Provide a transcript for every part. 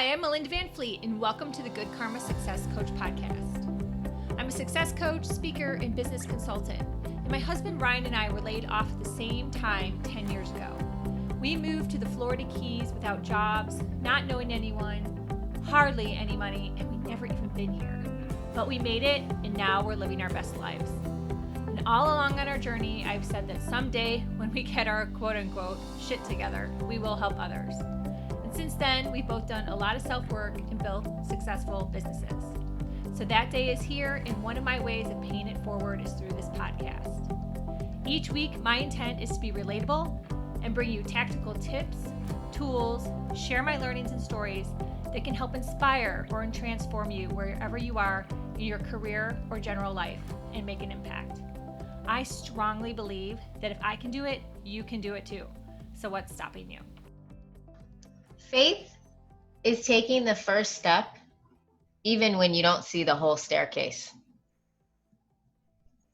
Hi, I'm Melinda Van Fleet, and welcome to the Good Karma Success Coach podcast. I'm a success coach, speaker, and business consultant, and my husband Ryan and I were laid off at the same time 10 years ago. We moved to the Florida Keys without jobs, not knowing anyone, hardly any money, and we'd never even been here. But we made it, and now we're living our best lives. And all along on our journey, I've said that someday when we get our quote-unquote shit together, we will help others. Since then, we've both done a lot of self-work and built successful businesses. So that day is here, and one of my ways of paying it forward is through this podcast. Each week, my intent is to be relatable and bring you tactical tips, tools, share my learnings and stories that can help inspire or transform you wherever you are in your career or general life and make an impact. I strongly believe that if I can do it, you can do it too. So what's stopping you? Faith is taking the first step even when you don't see the whole staircase.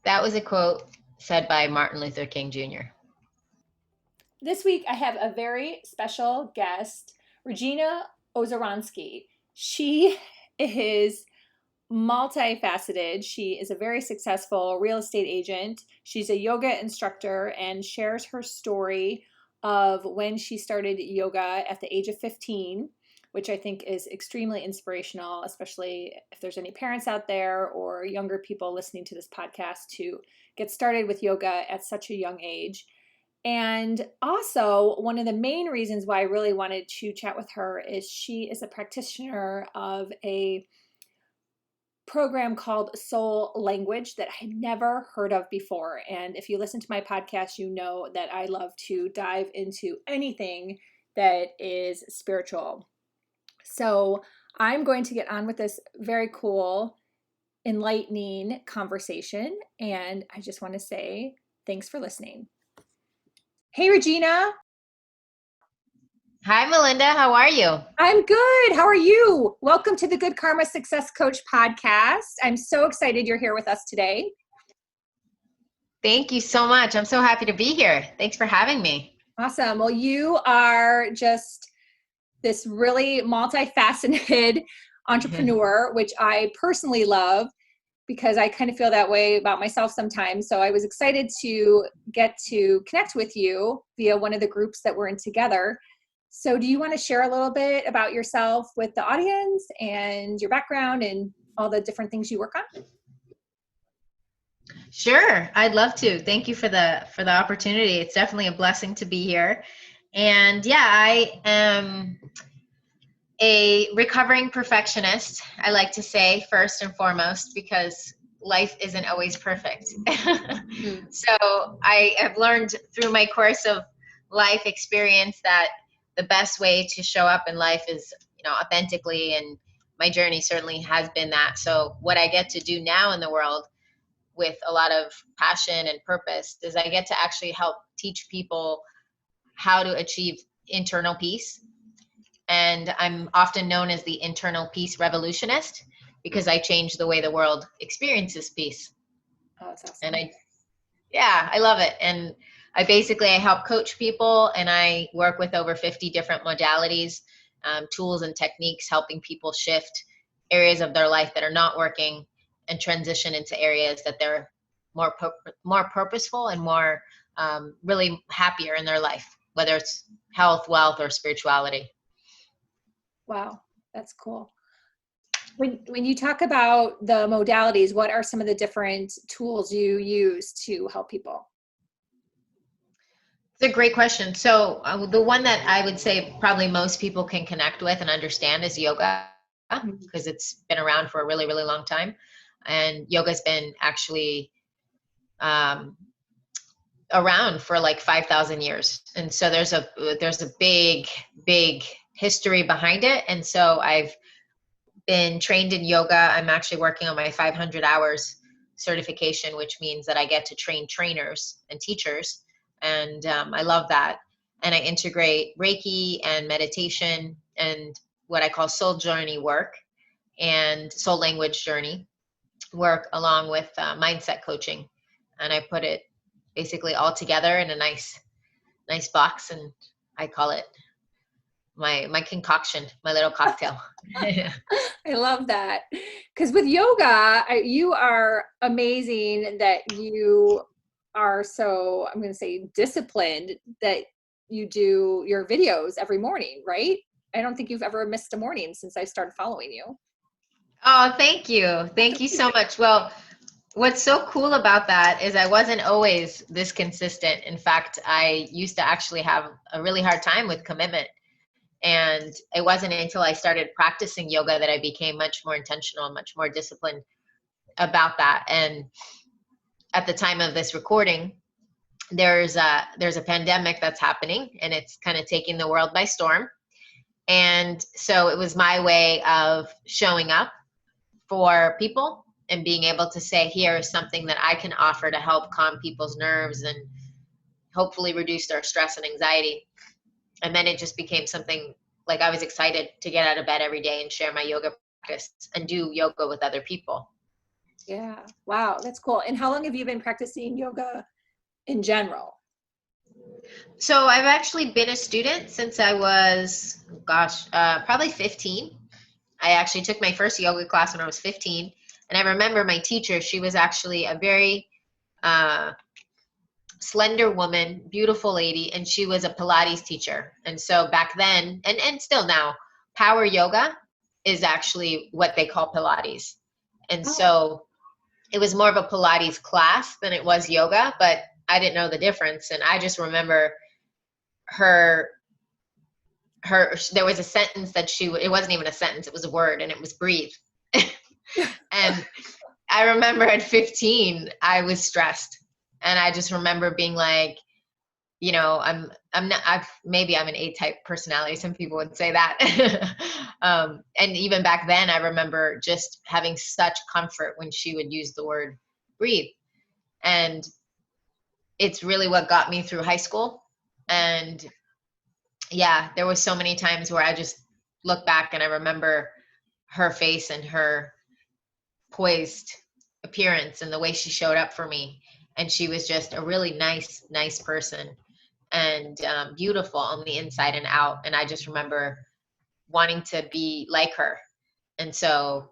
That was a quote said by Martin Luther King Jr. This week I have a very special guest, Regena Ozeryansky. She is multifaceted. She is a very successful real estate agent. She's a yoga instructor and shares her story of when she started yoga at the age of 15, which I think is extremely inspirational, especially if there's any parents out there or younger people listening to this podcast to get started with yoga at such a young age. And also, one of the main reasons why I really wanted to chat with her is she is a practitioner of a program called Soul Language that I had never heard of before. And if you listen to my podcast, you know that I love to dive into anything that is spiritual. So I'm going to get on with this very cool, enlightening conversation. And I just want to say thanks for listening. Hey, Regena. Hi, Melinda. How are you? I'm good. How are you? Welcome to the Good Karma Success Coach podcast. I'm so excited you're here with us today. Thank you so much. I'm so happy to be here. Thanks for having me. Awesome. Well, you are just this really multifaceted entrepreneur, which I personally love because I kind of feel that way about myself sometimes. So I was excited to get to connect with you via one of the groups that we're in together. So do you want to share a little bit about yourself with the audience and your background and all the different things you work on? Sure, I'd love to. Thank you for the opportunity. It's definitely a blessing to be here. And yeah, I am a recovering perfectionist, I like to say, first and foremost, because life isn't always perfect. So I have learned through my course of life experience that the best way to show up in life is, authentically, and my journey certainly has been that. So what I get to do now in the world with a lot of passion and purpose is I get to actually help teach people how to achieve internal peace. And I'm often known as the Internal Peace Revolutionist because I change the way the world experiences peace. Oh, that's awesome. And I love it. And I help coach people, and I work with over 50 different modalities, tools and techniques, helping people shift areas of their life that are not working and transition into areas that they're more purposeful and more really happier in their life, whether it's health, wealth, or spirituality. Wow, that's cool. When you talk about the modalities, what are some of the different tools you use to help people? It's a great question. So the one that I would say probably most people can connect with and understand is yoga, because it's been around for a really, really long time. And yoga's been actually around for like 5,000 years. And so there's a big, big history behind it. And so I've been trained in yoga. I'm actually working on my 500 hours certification, which means that I get to train trainers and teachers. And I love that. And I integrate Reiki and meditation and what I call soul journey work and soul language journey work, along with mindset coaching. And I put it basically all together in a nice box, and I call it my concoction, my little cocktail. I love that. Because with yoga, you are amazing that you are so, I'm going to say, disciplined that you do your videos every morning, right? I don't think you've ever missed a morning since I started following you. Oh, thank you. Thank you so much. Well, what's so cool about that is I wasn't always this consistent. In fact, I used to actually have a really hard time with commitment. And it wasn't until I started practicing yoga that I became much more intentional and much more disciplined about that. And at the time of this recording, there's a pandemic that's happening, and it's kind of taking the world by storm. And so it was my way of showing up for people and being able to say, here is something that I can offer to help calm people's nerves and hopefully reduce their stress and anxiety. And then it just became something like I was excited to get out of bed every day and share my yoga practice and do yoga with other people. Yeah. Wow. That's cool. And how long have you been practicing yoga in general? So I've actually been a student since I was, probably 15. I actually took my first yoga class when I was 15. And I remember my teacher, she was actually a very slender woman, beautiful lady, and she was a Pilates teacher. And so back then, and still now, power yoga is actually what they call Pilates. And Oh, so it was more of a Pilates class than it was yoga, but I didn't know the difference. And I just remember her there was a sentence that it wasn't even a sentence, it was a word, and it was breathe. And I remember at 15 I was stressed, and I just remember being like, I'm not, maybe I'm an A-type personality, some people would say that. And even back then I remember just having such comfort when she would use the word breathe. And it's really what got me through high school. And yeah, there was so many times where I just look back and I remember her face and her poised appearance and the way she showed up for me. And she was just a really nice person, and beautiful on the inside and out. And I just remember wanting to be like her. And so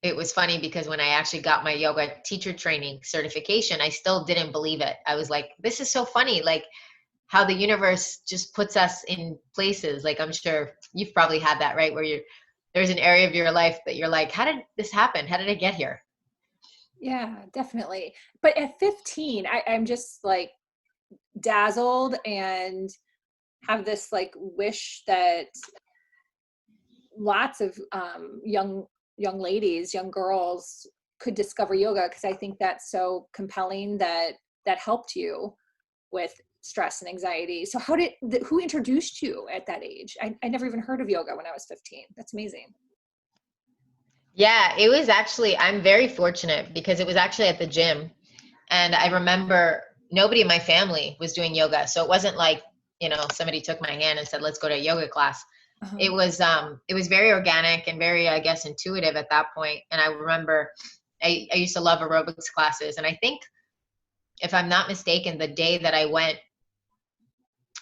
it was funny because when I actually got my yoga teacher training certification, I still didn't believe it. I was like, this is so funny. Like, how the universe just puts us in places. Like, I'm sure you've probably had that, right? Where there's an area of your life that you're like, how did this happen? How did I get here? yeah, definitely. But at 15, I'm just like dazzled and have this like wish that lots of young ladies, young girls could discover yoga, because I think that's so compelling that helped you with stress and anxiety. So who introduced you at that age? I never even heard of yoga when I was 15. That's amazing. Yeah, it was actually, I'm very fortunate because it was actually at the gym. And I remember nobody in my family was doing yoga. So it wasn't like, somebody took my hand and said, let's go to a yoga class. Uh-huh. It was very organic and very, I guess, intuitive at that point. And I remember I used to love aerobics classes. And I think, if I'm not mistaken, the day that I went,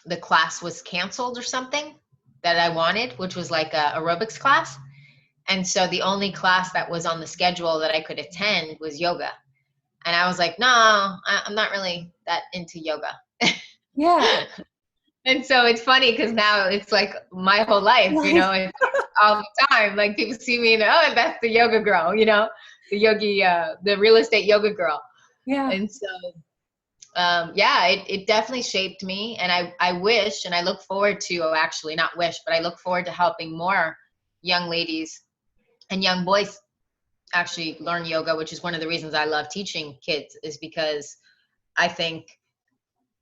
the class was canceled or something that I wanted, which was like a aerobics class. And so the only class that was on the schedule that I could attend was yoga. And I was like, no, I'm not really that into yoga. Yeah. And so it's funny because now it's like my whole life, Right. it's all the time. Like, people see me and, oh, that's the yoga girl, the yogi, the real estate yoga girl. Yeah. And so, yeah, it definitely shaped me. And I wish, and I look forward to, actually not wish, but I look forward to helping more young ladies and young boys actually learn yoga, which is one of the reasons I love teaching kids, is because I think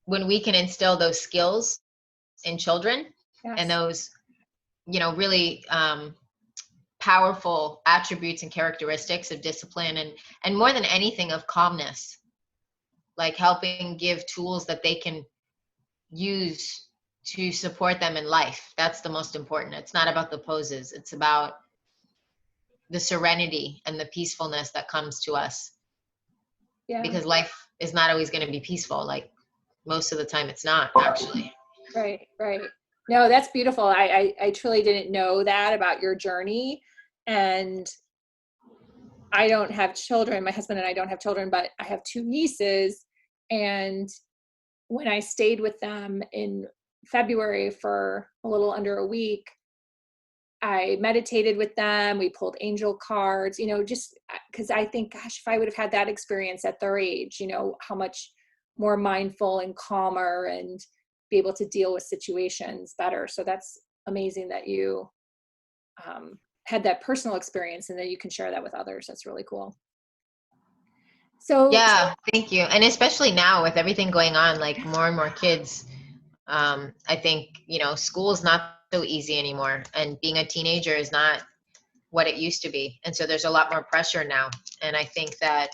when we can instill those skills in children, and Yes. those, really powerful attributes and characteristics of discipline, and more than anything, of calmness, like helping give tools that they can use to support them in life. That's the most important. It's not about the poses. It's about the serenity and the peacefulness that comes to us, Yeah. because life is not always going to be peaceful. Like, most of the time it's not, actually. Right. Right. No, that's beautiful. I truly didn't know that about your journey. And I don't have children. My husband and I don't have children, but I have two nieces. And when I stayed with them in February for a little under a week, I meditated with them. We pulled angel cards, just because I think, gosh, if I would have had that experience at their age, how much more mindful and calmer and be able to deal with situations better. So that's amazing that you had that personal experience and that you can share that with others. That's really cool. So, Yeah, thank you. And especially now with everything going on, like more and more kids, I think, school is not so easy anymore. And being a teenager is not what it used to be. And so there's a lot more pressure now. And I think that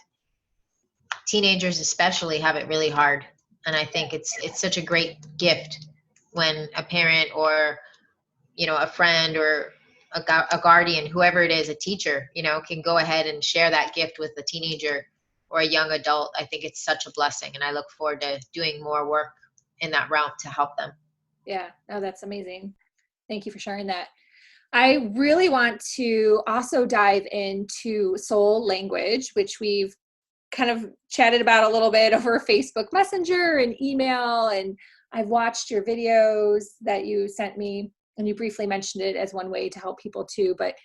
teenagers especially have it really hard. And I think it's such a great gift when a parent or, a friend or a guardian, whoever it is, a teacher, can go ahead and share that gift with a teenager or a young adult. I think it's such a blessing. And I look forward to doing more work in that realm to help them. yeah, no, that's amazing. Thank you for sharing that. I really want to also dive into soul language, which we've kind of chatted about a little bit over Facebook Messenger and email. And I've watched your videos that you sent me, and you briefly mentioned it as one way to help people too. But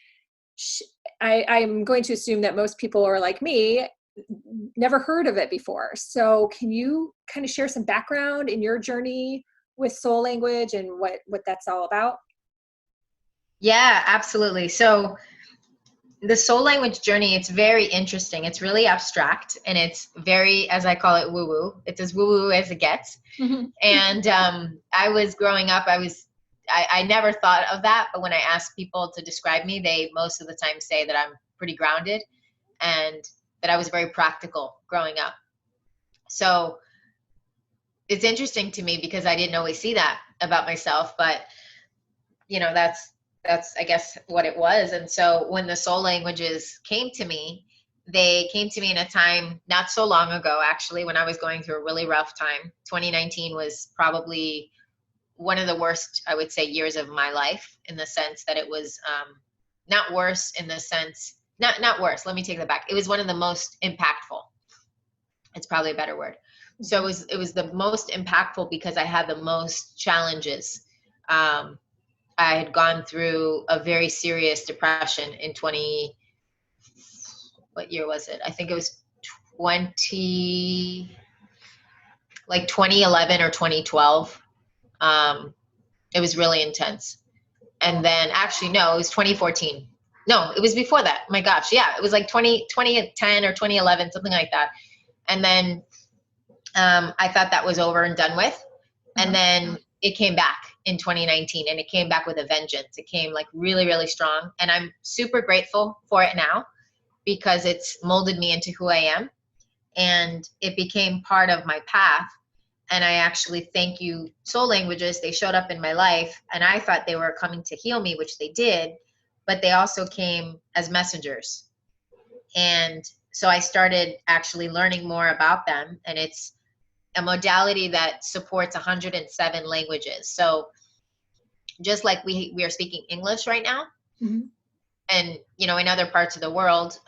I'm going to assume that most people are like me, never heard of it before. So can you kind of share some background in your journey with soul language and what that's all about? Yeah, absolutely. So the soul language journey, it's very interesting. It's really abstract and it's very, as I call it, woo-woo. It's as woo-woo as it gets. Mm-hmm. And I was growing up, I never thought of that. But when I ask people to describe me, they most of the time say that I'm pretty grounded and that I was very practical growing up. So it's interesting to me because I didn't always see that about myself, but that's I guess what it was. And so when the soul languages came to me, they came to me in a time not so long ago, actually, when I was going through a really rough time. 2019 was probably one of the worst, I would say, years of my life, in the sense that it was not worse in the sense, not worse. Let me take that back. It was one of the most impactful. It's probably a better word. So it was the most impactful because I had the most challenges. I had gone through a very serious depression in what year was it? I think it was 2011 or 2012. It was really intense. And then actually, no, it was 2014. No, it was before that. My gosh. Yeah. It was like 2010 or 2011, something like that. And then I thought that was over and done with. And then it came back in 2019 and it came back with a vengeance. It came like really, really strong. And I'm super grateful for it now because it's molded me into who I am and it became part of my path. And I actually thank you, soul languages. They showed up in my life and I thought they were coming to heal me, which they did, but they also came as messengers. And so I started actually learning more about them, and it's a modality that supports 107 languages. So just like we are speaking English right now, Mm-hmm. and in other parts of the world,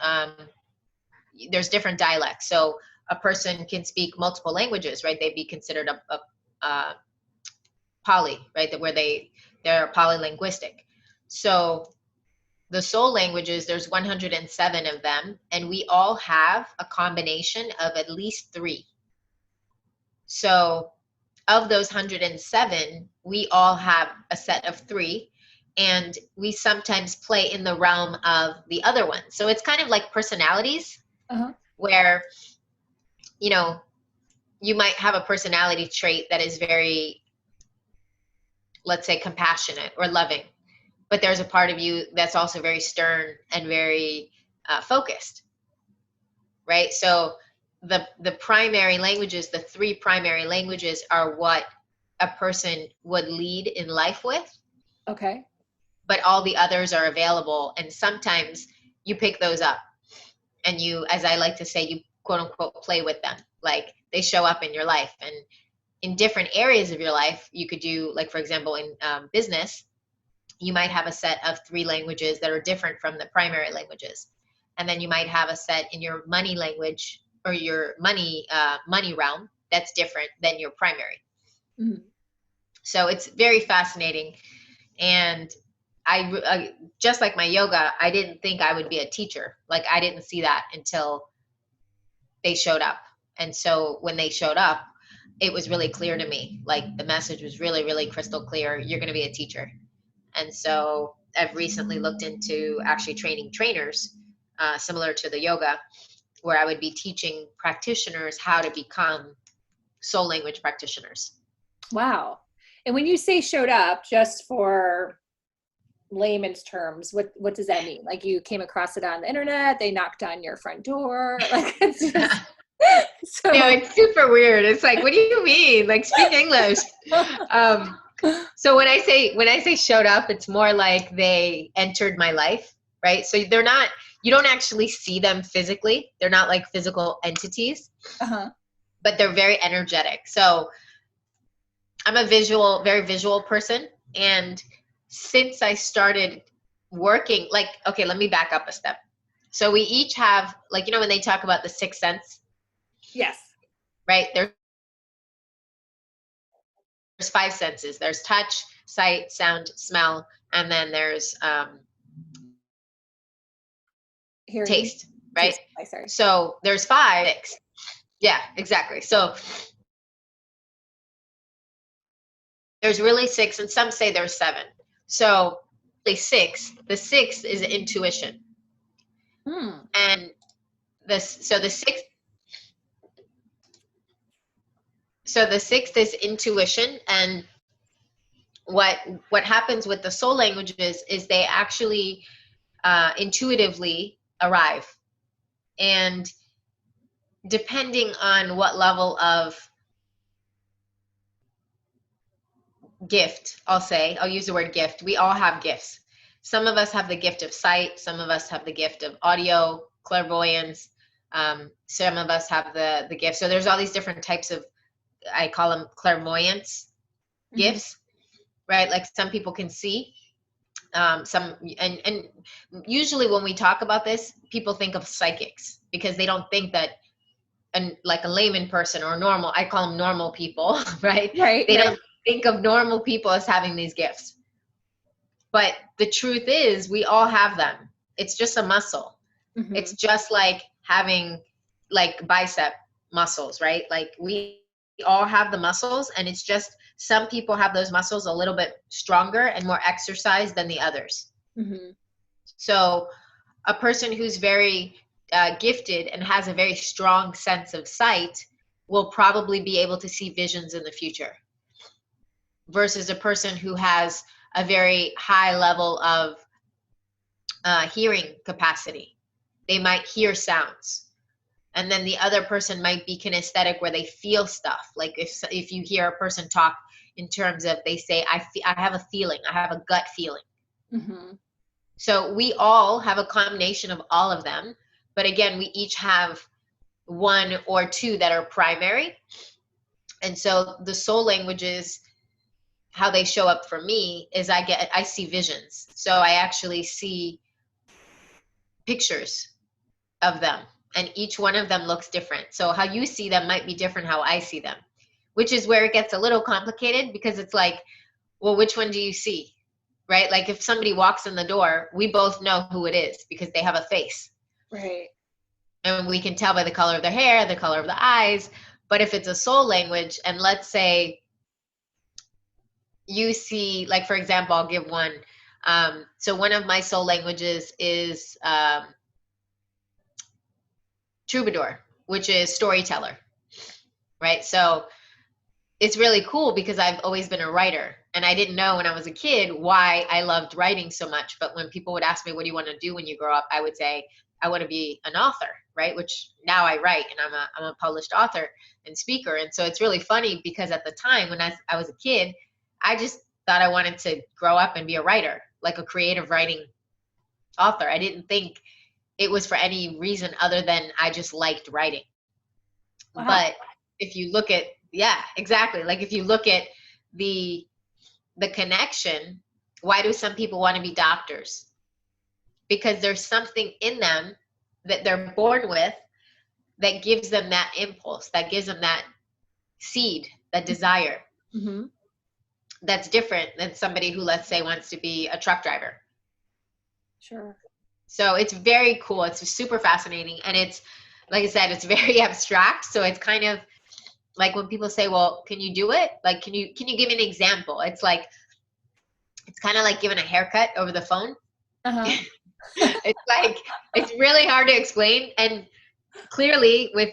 there's different dialects. So a person can speak multiple languages, right? They'd be considered a poly, right? That where they're polylinguistic. So the soul languages, there's 107 of them, and we all have a combination of at least 3. So of those 107, we all have a set of 3, and we sometimes play in the realm of the other one. So it's kind of like personalities, where, you might have a personality trait that is very, let's say, compassionate or loving, but there's a part of you that's also very stern and very focused, right? So the primary languages, the 3 primary languages, are what a person would lead in life with. Okay. But all the others are available, and sometimes you pick those up and you, as I like to say, you quote unquote play with them. Like they show up in your life, and in different areas of your life, you could do, like, for example, in business, you might have a set of 3 languages that are different from the primary languages. And then you might have a set in your money language or your money realm that's different than your primary. Mm-hmm. So it's very fascinating. And I just like my yoga, I didn't think I would be a teacher. Like, I didn't see that until they showed up. And so when they showed up, it was really clear to me. Like, the message was really, really crystal clear. You're going to be a teacher. And so I've recently looked into actually training trainers, similar to the yoga, where I would be teaching practitioners how to become soul language practitioners. Wow. And when you say showed up, just for layman's terms, what does that mean? Like, you came across it on the internet, they knocked on your front door, like, it's just so. No, it's super weird. It's like, what do you mean? Like, speak English. So when I say showed up, it's more like they entered my life, right? So they're not, you don't actually see them physically. They're not like physical entities, but they're very energetic. So I'm a very visual person. And since I started working, like, okay, let me back up a step. So we each have, like, when they talk about the 6th sense. Yes. Right? There's 5 senses. There's touch, sight, sound, smell, and then there's Hearing. Taste, right? Sorry. So there's 5, 6. Yeah, exactly. So there's really 6, and some say there's 7. So the 6th is intuition. And the 6th is intuition. And what happens with the soul languages is they actually intuitively arrive. And depending on what level of gift, I'll use the word gift. We all have gifts. Some of us have the gift of sight. Some of us have the gift of audio, clairvoyance. Some of us have the gift. So there's all these different types of, I call them clairvoyance gifts, right? Like, some people can see. And usually when we talk about this, people think of psychics, because they don't think that, and like a layman person or normal, I call them normal people, right? They don't think of normal people as having these gifts. But the truth is, we all have them. It's just a muscle. It's just like having, like, bicep muscles, right? Like, we all have the muscles, and it's just some people have those muscles a little bit stronger and more exercised than the others. So a person who's very gifted and has a very strong sense of sight will probably be able to see visions in the future, versus a person who has a very high level of hearing capacity. They might hear sounds. And then the other person might be kinesthetic, where they feel stuff. Like, if you hear a person talk in terms of, they say, I have a feeling, I have a gut feeling. So we all have a combination of all of them. But again, we each have 1 or 2 that are primary. And so the soul languages, how they show up for me is I see visions. So I actually see pictures of them, and each one of them looks different. So how you see them might be different how I see them, which is where it gets a little complicated, because it's like, well, which one do you see, right? Like, if somebody walks in the door, we both know who it is because they have a face. Right. And we can tell by the color of their hair, the color of the eyes. But if it's a soul language, and let's say you see, like, for example, I'll give one. So one of my soul languages is troubadour, which is storyteller, right? So it's really cool, because I've always been a writer, and I didn't know when I was a kid why I loved writing so much. But when people would ask me, what do you want to do when you grow up? I would say, I want to be an author, right? Which now I write, and I'm a published author and speaker. And so it's really funny, because at the time when I was a kid, I just thought I wanted to grow up and be a writer, like a creative writing author. I didn't think it was for any reason other than I just liked writing. Wow. But if you look at Yeah, exactly. Like if you look at the connection, why do some people want to be doctors? Because there's something in them that they're born with that gives them that impulse, that gives them that seed, that desire. Mm-hmm. That's different than somebody who, let's say, wants to be a truck driver. Sure. So it's very cool. It's super fascinating. And it's, like I said, it's very abstract. So it's kind of like when people say, well, can you do it? Like, can you give me an example? It's like, it's kind of like giving a haircut over the phone. Uh-huh. It's like, it's really hard to explain. And clearly with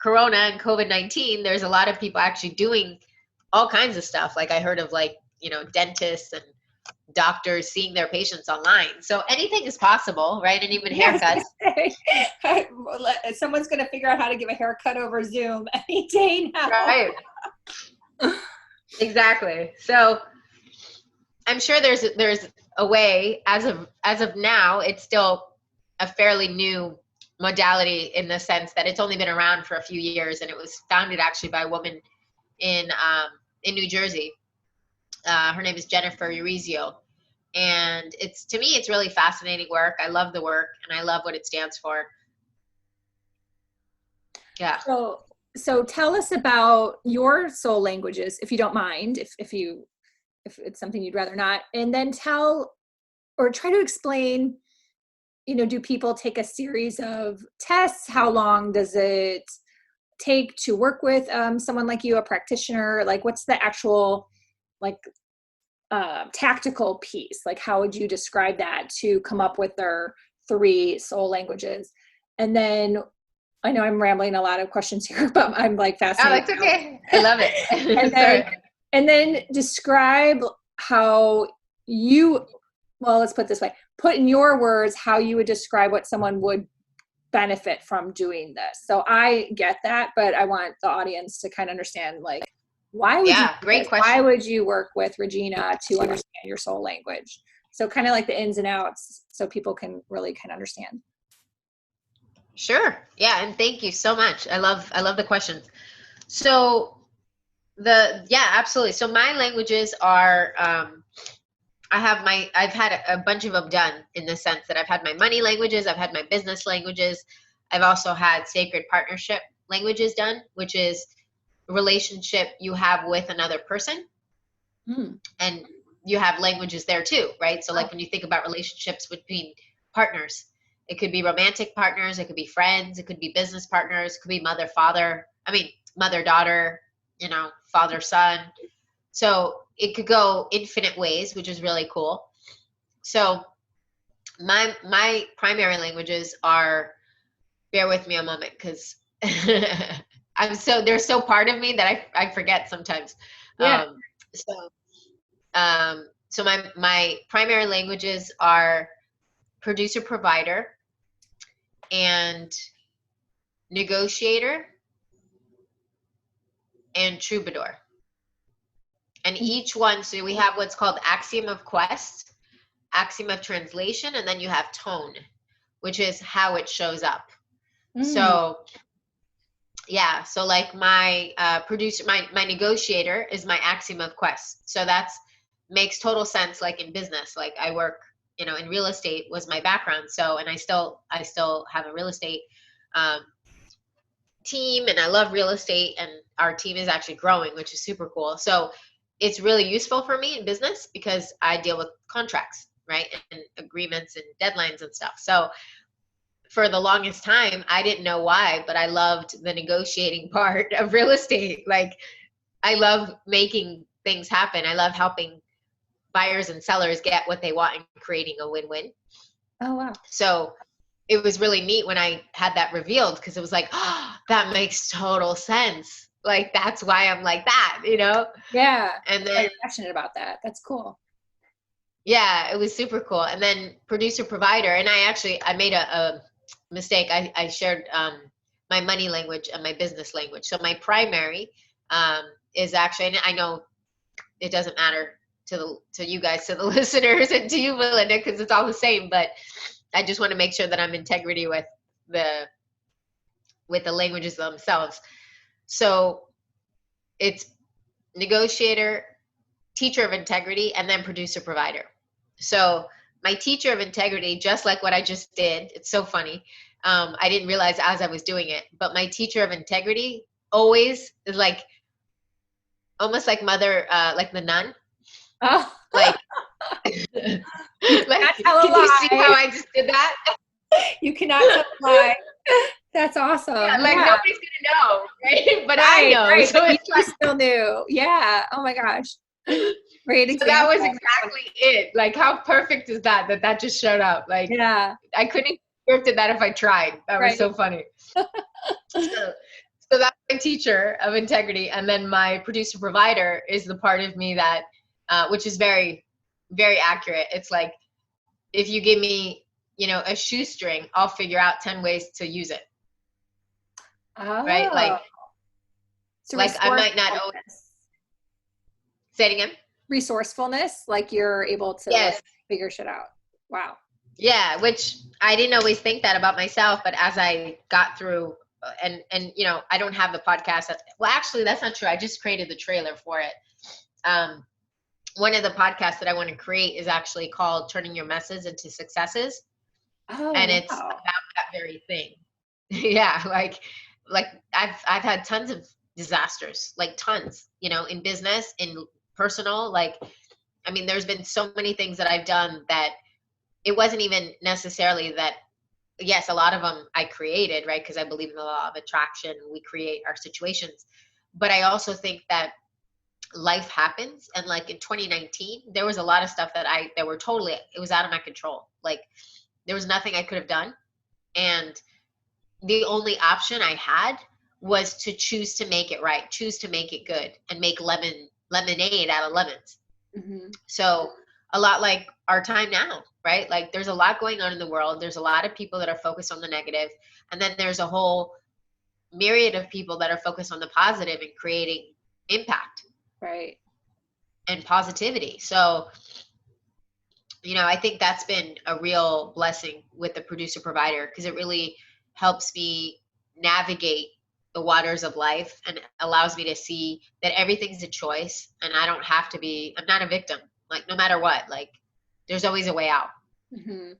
Corona and COVID-19, there's a lot of people actually doing all kinds of stuff. Like I heard of like, you know, dentists and doctors seeing their patients online. So anything is possible, right? And even haircuts. Someone's going to figure out how to give a haircut over Zoom any day now. Right. Exactly. So I'm sure there's a way. As of now, it's still a fairly new modality in the sense that it's only been around for a few years, and it was founded actually by a woman in New Jersey. Her name is Jennifer Urizio, and to me it's really fascinating work. I love the work, and I love what it stands for. Yeah. So tell us about your soul languages, if you don't mind, if it's something you'd rather not, and then tell or try to explain, you know, do people take a series of tests? How long does it take to work with someone like you, a practitioner? Like, what's the actual like tactical piece? Like, how would you describe that to come up with their 3 soul languages? And then I know I'm rambling a lot of questions here, but I'm like fascinated. Oh, that's okay. I love it. and then describe how you, well, let's put it this way, put in your words how you would describe what someone would benefit from doing this. So I get that, but I want the audience to kind of understand, like, why would you do great this? question. Why would you work with Regena to understand your soul language? So kind of like the ins and outs so people can really kind of understand. Sure. Yeah, and thank you so much. I love the questions. So absolutely. So my languages are I've had a bunch of them done in the sense that I've had my money languages, I've had my business languages, I've also had sacred partnership languages done, which is a relationship you have with another person. And you have languages there too, right? So like when you think about relationships between partners, it could be romantic partners, it could be friends, it could be business partners, it could be mother daughter, you know, father son. So it could go infinite ways, which is really cool. So my primary languages are, bear with me a moment because they're so part of me that I forget sometimes. Yeah. So my primary languages are producer provider and negotiator and troubadour. And each one, so we have what's called axiom of quest, axiom of translation, and then you have tone, which is how it shows up. So yeah, so like my producer, my negotiator is my axiom of quest. So that's makes total sense. Like in business, like I work, you know, in real estate was my background. So, and I still have a real estate team, and I love real estate, and our team is actually growing, which is super cool. So it's really useful for me in business because I deal with contracts, right? And agreements and deadlines and stuff. So for the longest time, I didn't know why, but I loved the negotiating part of real estate. Like I love making things happen. I love helping buyers and sellers get what they want and creating a win-win. Oh, wow. So it was really neat when I had that revealed, because it was like, oh, that makes total sense. Like, that's why I'm like that, you know? Yeah. And then you're passionate about that. That's cool. Yeah, it was super cool. And then producer provider, and I made a mistake. I shared my money language and my business language. So my primary is actually, and I know it doesn't matter to you guys, to the listeners, and to you, Melinda, because it's all the same. But I just want to make sure that I'm in integrity with the languages themselves. So it's negotiator, teacher of integrity, and then producer provider. So my teacher of integrity, just like what I just did, it's so funny. I didn't realize as I was doing it, but my teacher of integrity always is like almost like mother, like the nun. Oh, Like, you like, cannot tell a can you see how lie. I just did that? You cannot tell a lie. That's awesome. Yeah, like Yeah. nobody's gonna know, right? But I Right, know. right. So But it's you still knew. Yeah. Oh my gosh. Great so that was example. exactly it. Like, how perfect is that? That just showed up. Like, Yeah. I couldn't have scripted that if I tried. That was Right. so funny. So that's my teacher of integrity, and then my producer provider is the part of me that, which is very, very accurate. It's like if you give me, a shoestring, I'll figure out 10 ways to use it. Right? Oh. So Like I might not always say it again. resourcefulness, like you're able to Yes. like figure shit out. Wow. Yeah, which I didn't always think that about myself, but as I got through, and I don't have the podcast. Well, actually, that's not true. I just created the trailer for it. One of the podcasts that I want to create is actually called "Turning Your Messes into Successes," and Oh, it's wow. about that very thing. Yeah, like I've had tons of disasters, like tons, in business, in personal. Like, I mean, there's been so many things that I've done that it wasn't even necessarily that. Yes, a lot of them I created, right? Because I believe in the law of attraction. We create our situations. But I also think that life happens. And like in 2019, there was a lot of stuff that it was out of my control. Like there was nothing I could have done. And the only option I had was to choose to make it right, choose to make it good, and make lemonade out of lemons. Mm-hmm. So a lot like our time now, right? Like there's a lot going on in the world. There's a lot of people that are focused on the negative, and then there's a whole myriad of people that are focused on the positive and creating impact, Right. and positivity. So, I think that's been a real blessing with the producer provider, because it really helps me navigate the waters of life and allows me to see that everything's a choice, and I'm not a victim. Like no matter what, like there's always a way out. Mm-hmm.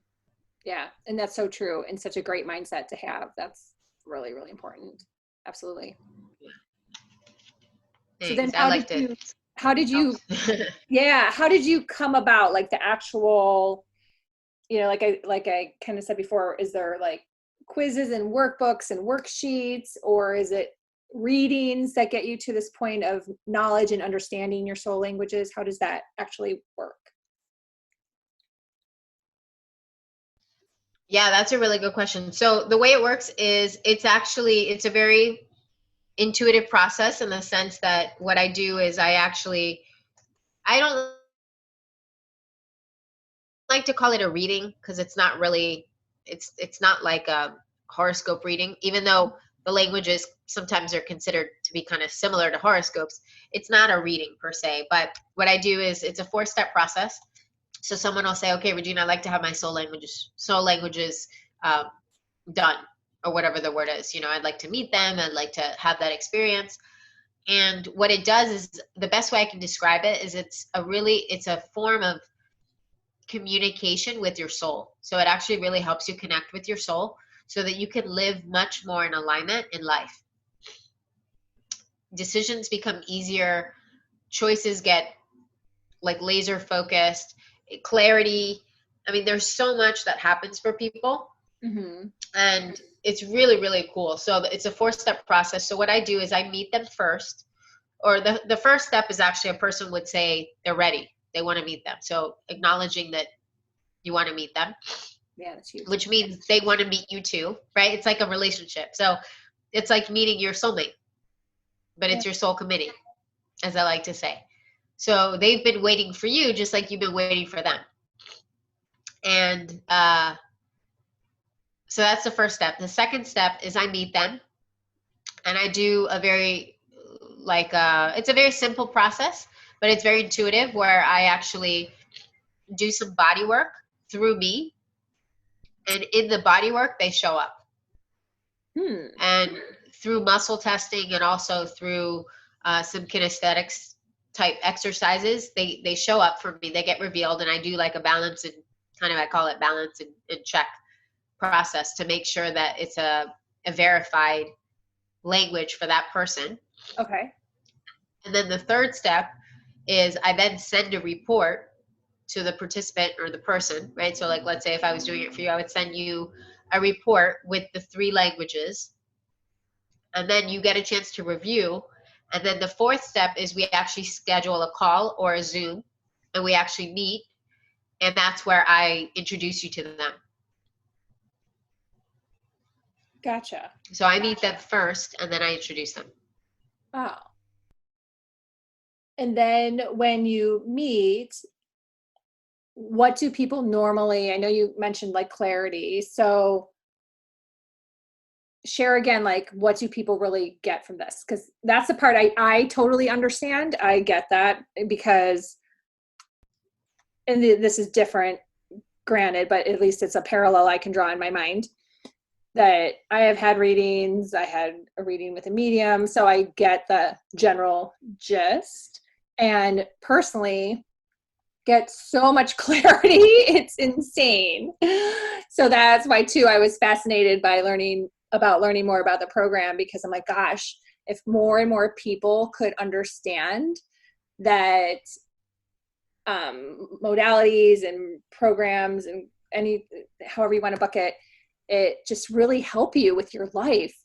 Yeah. And that's so true, and such a great mindset to have. That's really, really important. Absolutely. So then Thanks. I liked it. how did you, yeah, how did you come about like the actual, like I kind of said before, is there like quizzes and workbooks and worksheets, or is it readings that get you to this point of knowledge and understanding your soul languages? How does that actually work? Yeah, that's a really good question. So the way it works is it's a very intuitive process, in the sense that what I do is I don't like to call it a reading, because it's not really, it's not like a horoscope reading, even though the languages sometimes are considered to be kind of similar to horoscopes. It's not a reading per se, but what I do is it's a 4-step process. So someone will say, okay, Regina, I'd like to have my soul languages um, done, or whatever the word is. I'd like to meet them. I'd like to have that experience. And what it does is, the best way I can describe it is it's a form of communication with your soul. So it actually really helps you connect with your soul so that you can live much more in alignment in life. Decisions become easier, choices get like laser focused, clarity. I mean, there's so much that happens for people. Mm-hmm. And it's really, really cool. So it's a 4-step process. So what I do is I meet them first, or the first step is actually a person would say they're ready. They want to meet them. So acknowledging that you want to meet them. Yeah, that's huge. Which means they want to meet you too, right? It's like a relationship. So it's like meeting your soulmate, but it's your soul committee, as I like to say. So they've been waiting for you just like you've been waiting for them. And so that's the first step. The second step is I meet them, and I do a very it's a very simple process, but it's very intuitive, where I actually do some body work through me, and in the body work they show up. And through muscle testing, and also through some kinesthetics type exercises, they show up for me, they get revealed, and I do like a balance and I call it balance and check process to make sure that it's a verified language for that person. Okay. And then the third step is I then send a report to the participant or the person, right? So like, let's say if I was doing it for you, I would send you a report with the 3 languages, and then you get a chance to review. And then the fourth step is we actually schedule a call or a Zoom, and we actually meet, and that's where I introduce you to them. Gotcha. So I meet them first, and then I introduce them. Oh. And then when you meet, what do people normally, I know you mentioned like clarity, so share again, like what do people really get from this? Because that's the part I totally understand. I get that, because, and this is different, granted, but at least it's a parallel I can draw in my mind, that I have had readings. I had a reading with a medium, so I get the general gist, and personally get so much clarity. It's insane. So that's why too I was fascinated by learning more about the program, because I'm like, gosh, if more and more people could understand that modalities and programs and however you want to bucket it, just really help you with your life,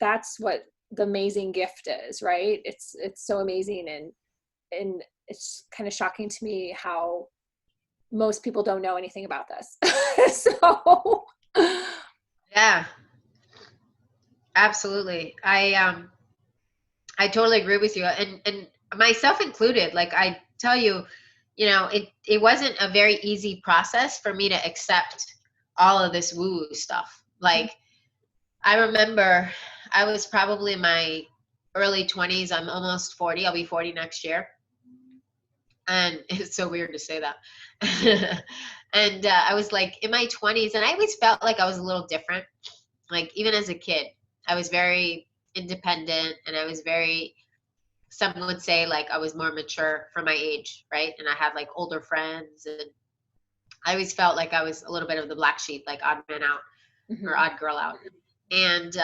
that's what the amazing gift is, right? It's so amazing, and it's kind of shocking to me how most people don't know anything about this. So Yeah, absolutely. I totally agree with you, and myself included. Like I tell you, it wasn't a very easy process for me to accept all of this woo stuff. Like I remember I was probably in my early 20s. I'm almost 40. I'll be 40 next year. And it's so weird to say that. And I was like in my 20s, and I always felt like I was a little different. Like even as a kid, I was very independent, and I was very, some would say like I was more mature for my age, right? And I had like older friends, and I always felt like I was a little bit of the black sheep, like odd man out or odd girl out. And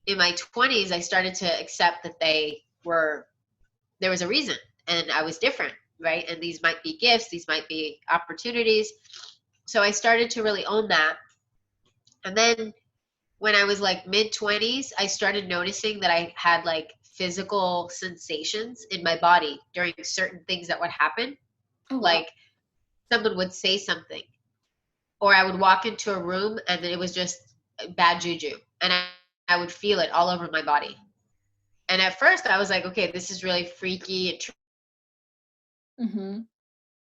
in my 20s, I started to accept that there was a reason, and I was different, right? And these might be gifts, these might be opportunities. So I started to really own that. And then when I was like mid 20s, I started noticing that I had like physical sensations in my body during certain things that would happen. Oh, wow. Like someone would say something, or I would walk into a room and then it was just bad juju, and I would feel it all over my body. And at first I was like, okay, this is really freaky and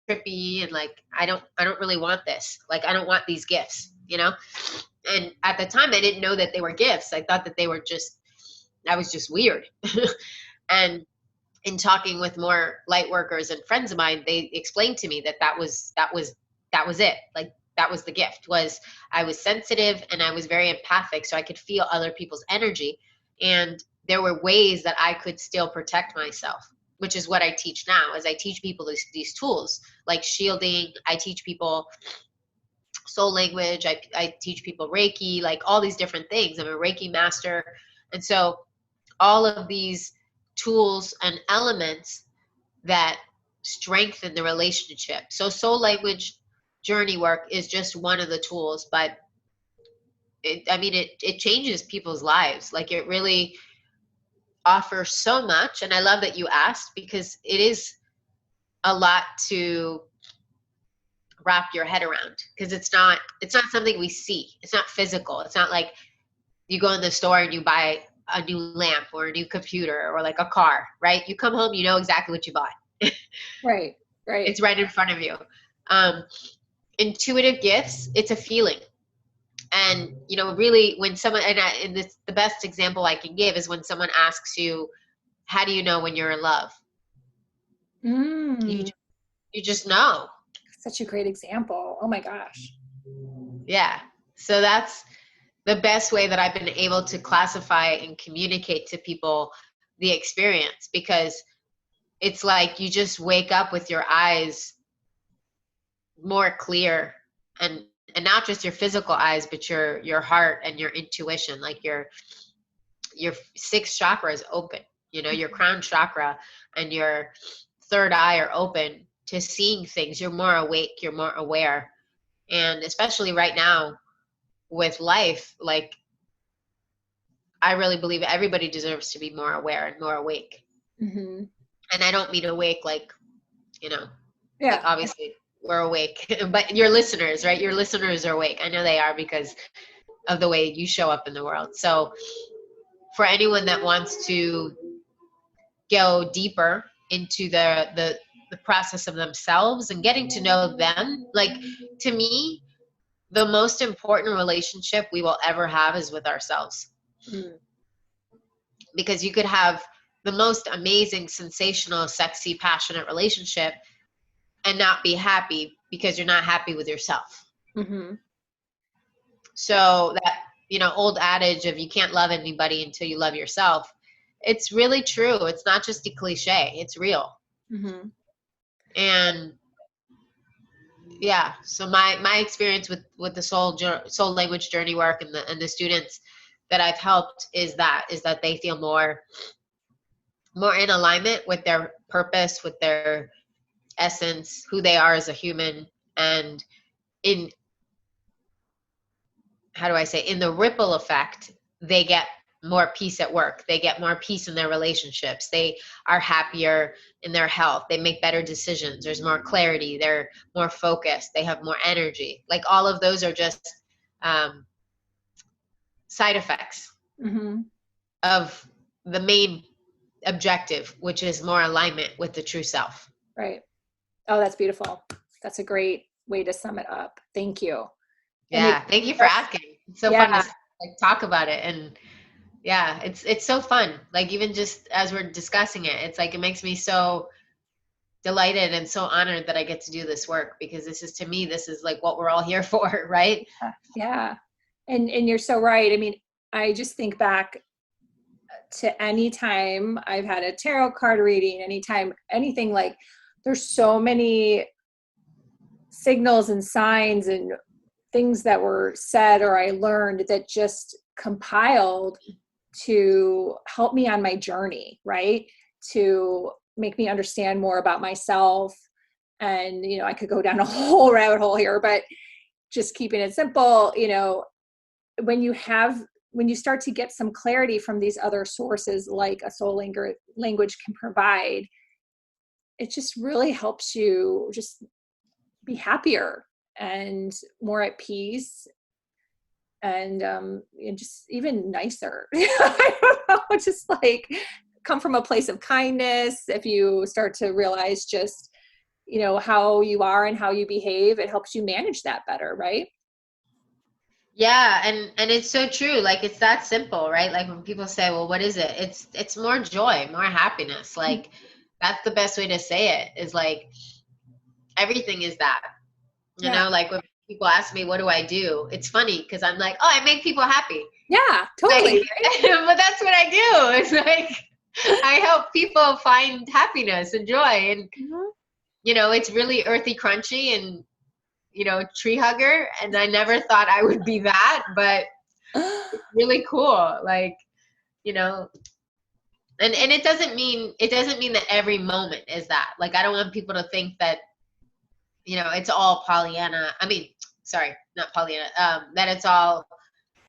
trippy, and like I don't really want this. Like I don't want these gifts, And at the time I didn't know that they were gifts. I thought that I was just weird. And in talking with more light workers and friends of mine, they explained to me that was it. Like that was the gift. Was I was sensitive and I was very empathic, so I could feel other people's energy, and there were ways that I could still protect myself, which is what I teach now. As I teach people these tools like shielding, I teach people soul language, I teach people Reiki, like all these different things. I'm a Reiki master, and so all of these tools and elements that strengthen the relationship. So soul language journey work is just one of the tools, but it changes people's lives. Like it really offers so much. And I love that you asked, because it is a lot to wrap your head around, because it's not something we see. It's not physical. It's not like you go in the store and you buy a new lamp or a new computer or like a car, right? You come home, you know exactly what you bought. Right. It's right in front of you. Intuitive gifts, it's a feeling. And, really when someone, the best example I can give is when someone asks you, how do you know when you're in love? You just know. Such a great example. Oh my gosh. Yeah. So that's the best way that I've been able to classify and communicate to people the experience, because it's like you just wake up with your eyes more clear, and not just your physical eyes, but your heart and your intuition, like your sixth chakra is open, you know, your crown chakra and your third eye are open to seeing things. You're more awake, you're more aware. And especially right now with life, like, I really believe everybody deserves to be more aware and more awake. Mm-hmm. And I don't mean awake like, you know, like Yeah. obviously we're awake, but your listeners, right? Your listeners are awake. I know they are because of the way you show up in the world. So for anyone that wants to go deeper into the process of themselves and getting to know them, like, to me, the most important relationship we will ever have is with ourselves. Mm. Because you could have the most amazing, sensational, sexy, passionate relationship and not be happy because you're not happy with yourself. Mm-hmm. So that, you know, old adage of you can't love anybody until you love yourself, it's really true. It's not just a cliche, it's real. Mm-hmm. And yeah, so my experience with the soul language journey work and the students that I've helped is that they feel more in alignment with their purpose, with their essence, who they are as a human, and in, how do I say, in the ripple effect, they get more peace at work. They get more peace in their relationships. They are happier in their health. They make better decisions. There's more clarity. They're more focused. They have more energy. Like, all of those are just side effects Mm-hmm. of the main objective, which is more alignment with the true self. Right. Oh, that's beautiful. That's a great way to sum it up. Thank you. And Yeah, thank you for asking. It's so fun to yeah, like talk about it. And yeah, it's so fun. Like, even just as we're discussing it, it's like it makes me so delighted and so honored that I get to do this work, because this is, to me, this is like what we're all here for, right? yeah. And you're so right. I mean, I just think back to any time I've had a tarot card reading, anytime, anything, like, there's so many signals and signs and things that were said or I learned that just compiled to help me on my journey, right? To make me understand more about myself. And, you know, I could go down a whole rabbit hole here, but just keeping it simple, you know, when you start to get some clarity from these other sources, like a soul language can provide, it just really helps you just be happier and more at peace, and just even nicer. I don't know, just like come from a place of kindness. If you start to realize just, you know, how you are and how you behave, it helps you manage that better, right? Yeah, and it's so true. Like, it's that simple, right? Like, when people say, "Well, what is it?" It's more joy, more happiness. Like, that's the best way to say it, is like, everything is that. You Yeah. know, like, when people ask me, "What do I do?" It's funny because I'm like, "Oh, I make people happy." Yeah, totally. Like, Right? but that's what I do. It's like, I help people find happiness and joy. And, Mhm. you know, it's really earthy, crunchy, and, you know, tree hugger. And I never thought I would be that, but it's really cool. Like, you know, and it doesn't mean that every moment is that. Like, I don't want people to think that, you know, it's all Pollyanna. I mean, sorry, not Pollyanna. That it's all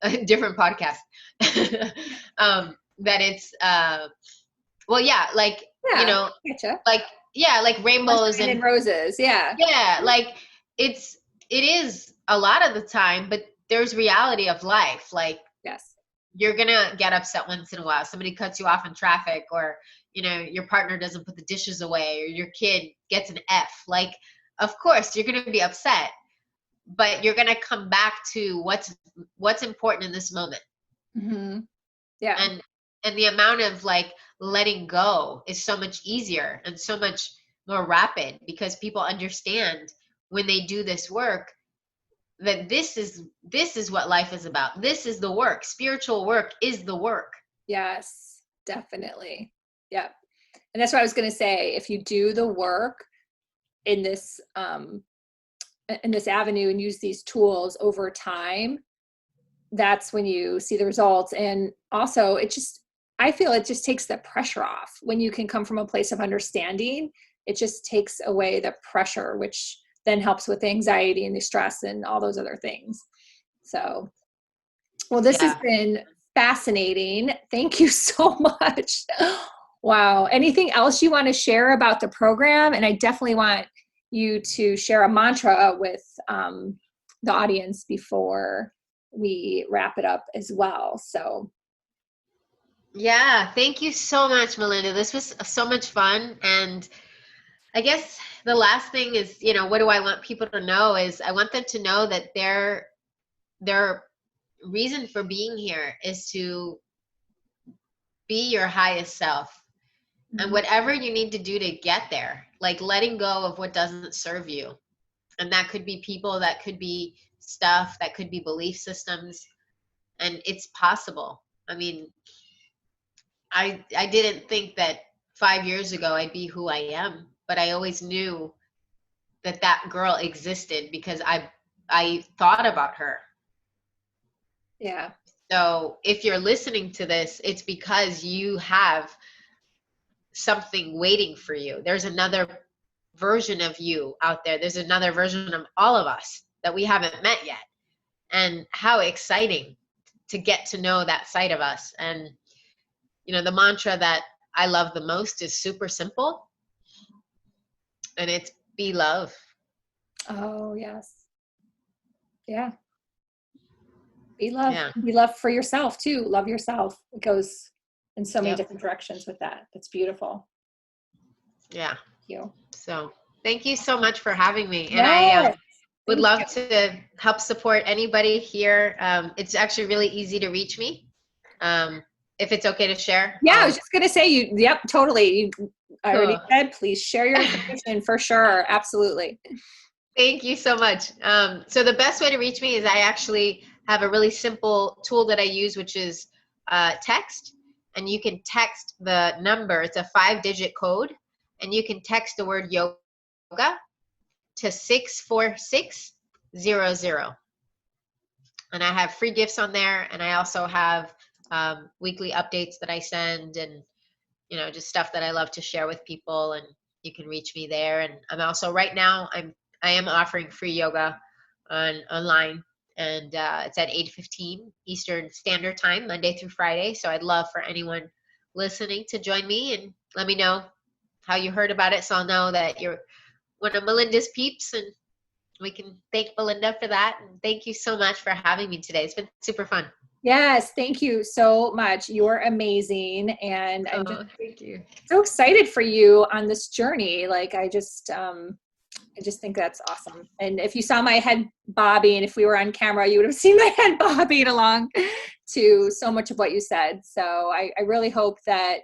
a different podcast. That it's well, yeah, like, you Yeah, know, gotcha. like, yeah, like rainbows Sunshine and, and roses. Yeah. yeah, like, it is a lot of the time, but there's reality of life. Like, Yes. you're gonna get upset once in a while. Somebody cuts you off in traffic, or, you know, your partner doesn't put the dishes away, or your kid gets an F. Like, of course you're gonna be upset, but you're gonna come back to what's important in this moment. Hmm. Yeah. and and the amount of, like, letting go is so much easier and so much more rapid, because people understand when they do this work that this is what life is about. This is the work. Spiritual work is the work. Yes, definitely. Yeah. And that's what I was going to say. If you do the work in this avenue and use these tools over time, that's when you see the results. And also I feel it just takes the pressure off when you can come from a place of understanding. It just takes away the pressure, which then helps with the anxiety and the stress and all those other things. So, well, this has Yeah. been fascinating. Thank you so much. Wow. Anything else you want to share about the program? And I definitely want you to share a mantra with the audience before we wrap it up as well. So, Yeah. Thank you so much, Melinda. This was so much fun. And I guess the last thing is, what do I want people to know is I want them to know that their reason for being here is to be your highest self. And whatever you need to do to get there, like letting go of what doesn't serve you. And that could be people, that could be stuff, that could be belief systems. And it's possible. I mean, I didn't think that 5 years ago I'd be who I am, but I always knew that girl existed because I thought about her. yeah. So if you're listening to this, it's because you have something waiting for you. There's another version of you out there. There's another version of all of us that we haven't met yet. And how exciting to get to know that side of us. And, the mantra that I love the most is super simple. And it's be love. Oh, yes. Yeah. Be love. Yeah. Be love for yourself too. Love yourself. It goes in so many Yep. different directions with that. It's beautiful. Yeah. Thank you. So thank you so much for having me. And Yes. I would Thank love you. to help support anybody here. It's actually really easy to reach me. If it's okay to share. Yeah, I was just gonna say yep, totally. I already Cool. said, please share your information for sure. Absolutely. Thank you so much. So the best way to reach me is I actually have a really simple tool that I use, which is text. And you can text the number. It's a 5-digit code. And you can text the word yoga to 64600. And I have free gifts on there. And I also have weekly updates that I send, and just stuff that I love to share with people. And you can reach me there. And I'm also right now I am offering free yoga online, and it's at 8:15 Eastern Standard Time, Monday through Friday. So I'd love for anyone listening to join me and let me know how you heard about it, so I'll know that you're one of Melinda's peeps, and we can thank Melinda for that. And thank you so much for having me today. It's been super fun. Yes, thank you so much. You're amazing. And I'm just Thank you. so excited for you on this journey. Like I just think that's awesome. And if you saw my head bobbing, if we were on camera, you would have seen my head bobbing along to so much of what you said. So I really hope that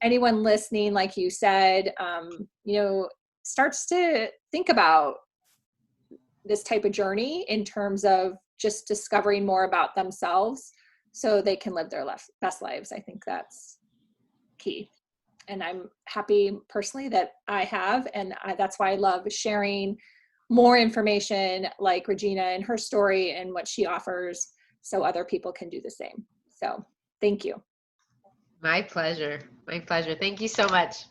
anyone listening, like you said, starts to think about this type of journey in terms of just discovering more about themselves so they can live their best lives. I think that's key. And I'm happy personally that I have, and that's why I love sharing more information like Regena and her story and what she offers so other people can do the same. So thank you. My pleasure. My pleasure. Thank you so much.